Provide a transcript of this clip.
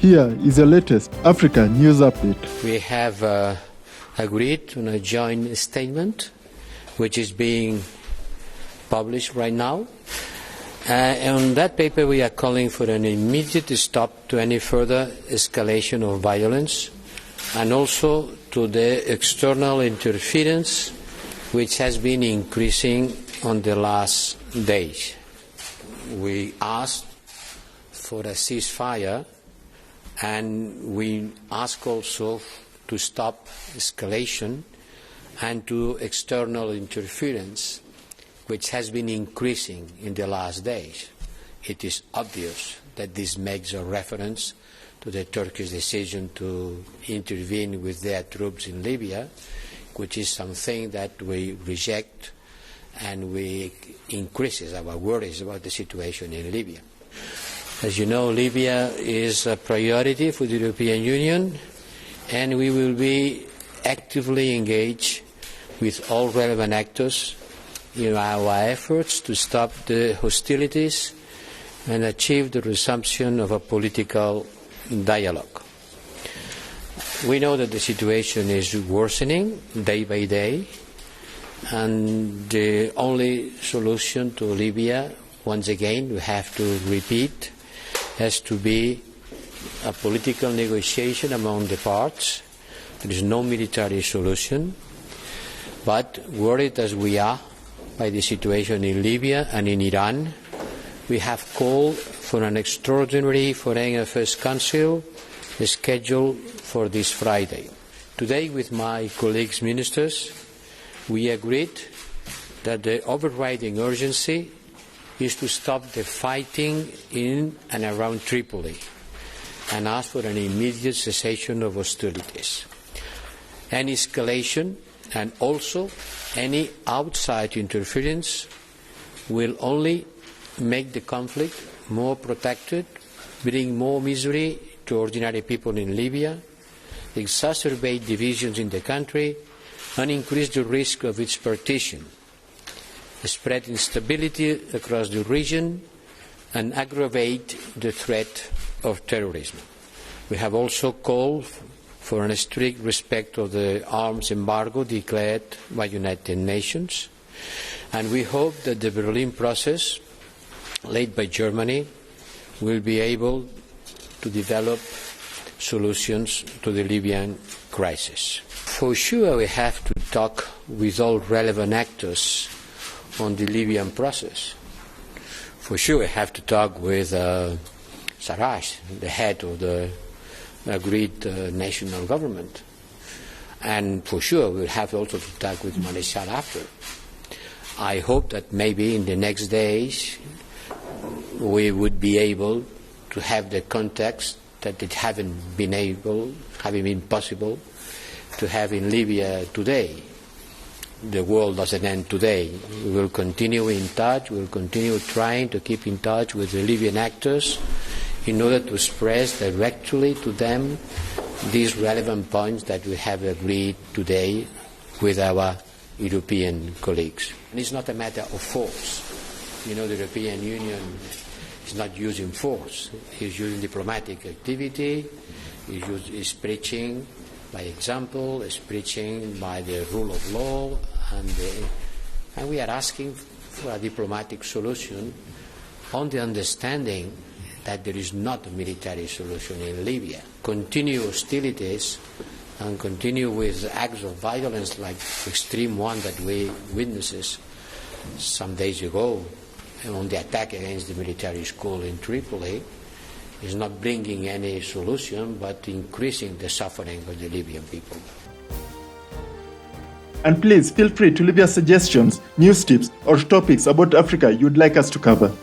Here is your latest Africa News Update. We have agreed on a joint statement which is being published right now. On that paper we are calling for an immediate stop to any further escalation of violence and also to the external interference which has been increasing on the last days. We asked for a ceasefire and we ask also to stop escalation and to external interference which has been increasing in the last days. It is obvious that this makes a reference to the Turkish decision to intervene with their troops in Libya, which is something that we reject and we increases our worries about the situation in Libya. As you know, Libya is a priority for the European Union, and we will be actively engaged with all relevant actors in our efforts to stop the hostilities and achieve the resumption of a political dialogue. We know that the situation is worsening day by day, and the only solution to Libya, once again, we have to repeat, has to be a political negotiation among the parts. There is no military solution, but worried as we are by the situation in Libya and in Iran, we have called for an extraordinary Foreign Affairs Council scheduled for this Friday. Today, with my colleagues ministers, we agreed that the overriding urgency is to stop the fighting in and around Tripoli and ask for an immediate cessation of hostilities. Any escalation and also any outside interference will only make the conflict more protracted, bring more misery to ordinary people in Libya, exacerbate divisions in the country, and increase the risk of its partition, spread instability across the region, and aggravate the threat of terrorism. We have also called for a strict respect of the arms embargo declared by the United Nations, and we hope that the Berlin process, led by Germany, will be able to develop solutions to the Libyan crisis. For sure, we have to talk with all relevant actors on the Libyan process. For sure, we have to talk with Sarraj, the head of the agreed national government. And for sure, we'll have also to talk with Malaysia after. I hope that maybe in the next days we would be able to have the context that it haven't been possible to have in Libya today. The world doesn't end today. We will continue in touch, we will continue trying to keep in touch with the Libyan actors in order to express directly to them these relevant points that we have agreed today with our European colleagues. And it's not a matter of force. You know, the European Union is not using force. It's using diplomatic activity, it's preaching by example, it's preaching by the rule of law, and we are asking for a diplomatic solution on the understanding that there is not a military solution in Libya. Continue hostilities and continue with acts of violence like the extreme one that we witnessed some days ago on the attack against the military school in Tripoli is not bringing any solution but increasing the suffering of the Libyan people. And please feel free to leave your suggestions, news tips, or topics about Africa you'd like us to cover.